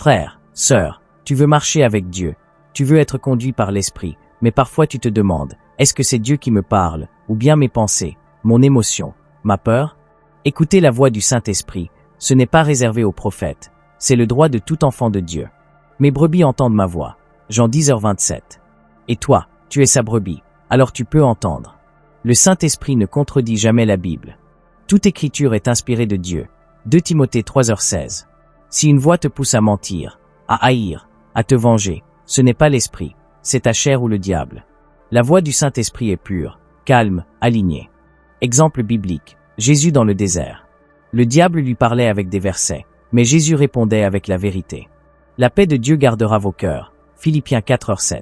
Frère, sœur, tu veux marcher avec Dieu, tu veux être conduit par l'Esprit, mais parfois tu te demandes, est-ce que c'est Dieu qui me parle, ou bien mes pensées, mon émotion, ma peur? Écoutez la voix du Saint-Esprit, ce n'est pas réservé aux prophètes, c'est le droit de tout enfant de Dieu. Mes brebis entendent ma voix. Jean 10h27. Et toi, tu es sa brebis, alors tu peux entendre. Le Saint-Esprit ne contredit jamais la Bible. Toute écriture est inspirée de Dieu. 2 Timothée 3h16. Si une voix te pousse à mentir, à haïr, à te venger, ce n'est pas l'Esprit, c'est ta chair ou le diable. La voix du Saint-Esprit est pure, calme, alignée. Exemple biblique, Jésus dans le désert. Le diable lui parlait avec des versets, mais Jésus répondait avec la vérité. La paix de Dieu gardera vos cœurs. Philippiens 4h7.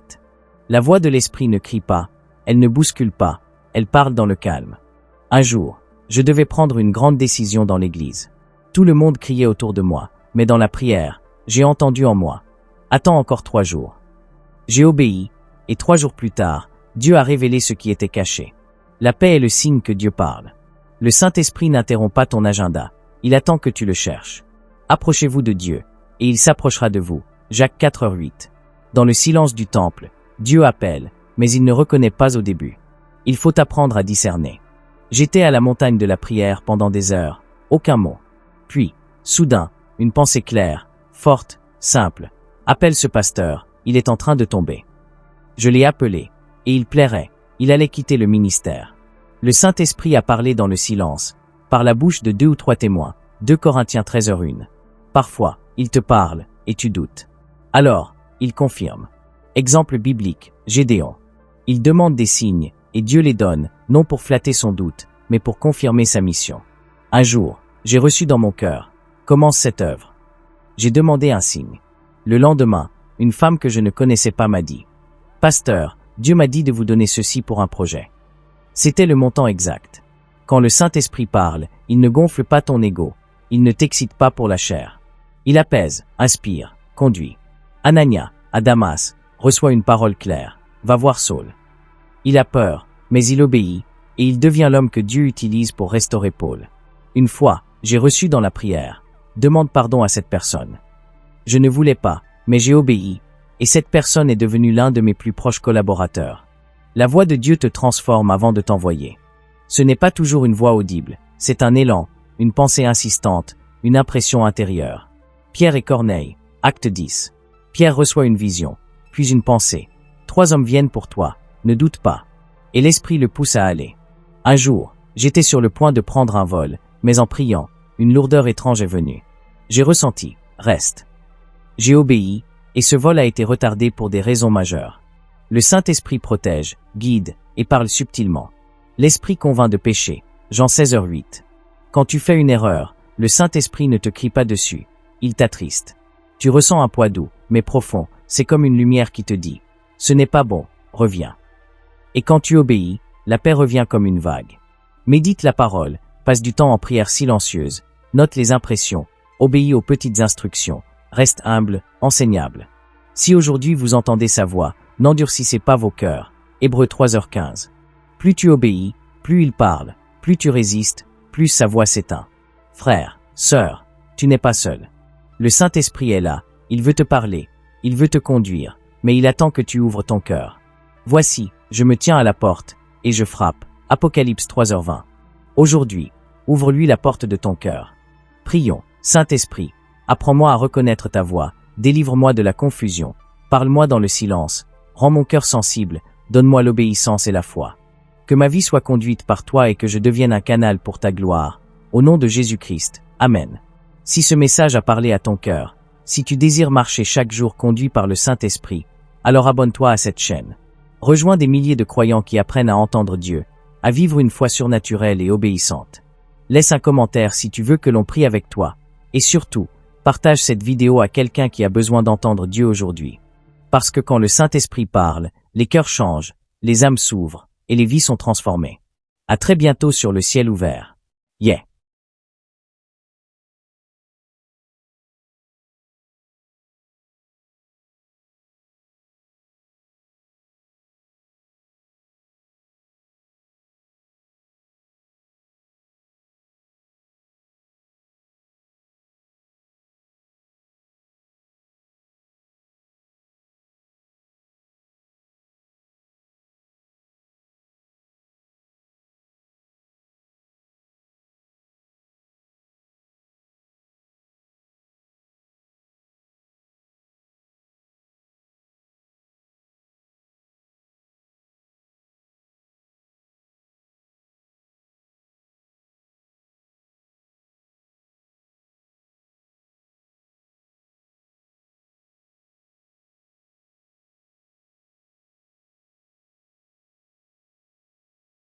La voix de l'Esprit ne crie pas, elle ne bouscule pas, elle parle dans le calme. Un jour, je devais prendre une grande décision dans l'église. Tout le monde criait autour de moi, mais dans la prière, j'ai entendu en moi. Attends encore 3 jours. J'ai obéi, et 3 jours plus tard, Dieu a révélé ce qui était caché. La paix est le signe que Dieu parle. Le Saint-Esprit n'interrompt pas ton agenda, il attend que tu le cherches. Approchez-vous de Dieu, et il s'approchera de vous. Jacques 4h8. Dans le silence du temple, Dieu appelle, mais il ne reconnaît pas au début. Il faut apprendre à discerner. J'étais à la montagne de la prière pendant des heures, aucun mot. Puis, soudain, une pensée claire, forte, simple. Appelle ce pasteur, il est en train de tomber. Je l'ai appelé, et il plairait, il allait quitter le ministère. Le Saint-Esprit a parlé dans le silence, par la bouche de 2 ou 3 témoins, 2 Corinthiens 13h1. Parfois, il te parle, et tu doutes. Alors, il confirme. Exemple biblique, Gédéon. Il demande des signes, et Dieu les donne, non pour flatter son doute, mais pour confirmer sa mission. Un jour, j'ai reçu dans mon cœur, commence cette œuvre. J'ai demandé un signe. Le lendemain, une femme que je ne connaissais pas m'a dit, « Pasteur, Dieu m'a dit de vous donner ceci pour un projet. » C'était le montant exact. Quand le Saint-Esprit parle, il ne gonfle pas ton ego, il ne t'excite pas pour la chair. Il apaise, inspire, conduit. Anania, à Damas, reçoit une parole claire. Va voir Saul. Il a peur, mais il obéit, et il devient l'homme que Dieu utilise pour restaurer Paul. Une fois, j'ai reçu dans la prière. Demande pardon à cette personne. Je ne voulais pas, mais j'ai obéi, et cette personne est devenue l'un de mes plus proches collaborateurs. La voix de Dieu te transforme avant de t'envoyer. Ce n'est pas toujours une voix audible, c'est un élan, une pensée insistante, une impression intérieure. Pierre et Corneille, acte 10. Pierre reçoit une vision, puis une pensée. 3 hommes viennent pour toi, ne doute pas. Et l'Esprit le pousse à aller. Un jour, j'étais sur le point de prendre un vol, mais en priant, une lourdeur étrange est venue. J'ai ressenti, reste. J'ai obéi, et ce vol a été retardé pour des raisons majeures. Le Saint-Esprit protège, guide, et parle subtilement. L'Esprit convainc de péché, Jean 16h8. Quand tu fais une erreur, le Saint-Esprit ne te crie pas dessus, il t'attriste. Tu ressens un poids doux, mais profond, c'est comme une lumière qui te dit « Ce n'est pas bon, reviens ». Et quand tu obéis, la paix revient comme une vague. Médite la parole, passe du temps en prière silencieuse, note les impressions, obéis aux petites instructions, reste humble, enseignable. Si aujourd'hui vous entendez sa voix, n'endurcissez pas vos cœurs. Hébreux 3h15. Plus tu obéis, plus il parle, plus tu résistes, plus sa voix s'éteint. Frère, sœur, tu n'es pas seul. Le Saint-Esprit est là, il veut te parler, il veut te conduire, mais il attend que tu ouvres ton cœur. Voici, je me tiens à la porte, et je frappe. Apocalypse 3h20. Aujourd'hui, ouvre-lui la porte de ton cœur. Prions, Saint-Esprit, apprends-moi à reconnaître ta voix, délivre-moi de la confusion, parle-moi dans le silence, rends mon cœur sensible, donne-moi l'obéissance et la foi. Que ma vie soit conduite par toi et que je devienne un canal pour ta gloire. Au nom de Jésus-Christ. Amen. Si ce message a parlé à ton cœur, si tu désires marcher chaque jour conduit par le Saint-Esprit, alors abonne-toi à cette chaîne. Rejoins des milliers de croyants qui apprennent à entendre Dieu, à vivre une foi surnaturelle et obéissante. Laisse un commentaire si tu veux que l'on prie avec toi. Et surtout, partage cette vidéo à quelqu'un qui a besoin d'entendre Dieu aujourd'hui. Parce que quand le Saint-Esprit parle, les cœurs changent, les âmes s'ouvrent, et les vies sont transformées. À très bientôt sur le ciel ouvert. Yeah!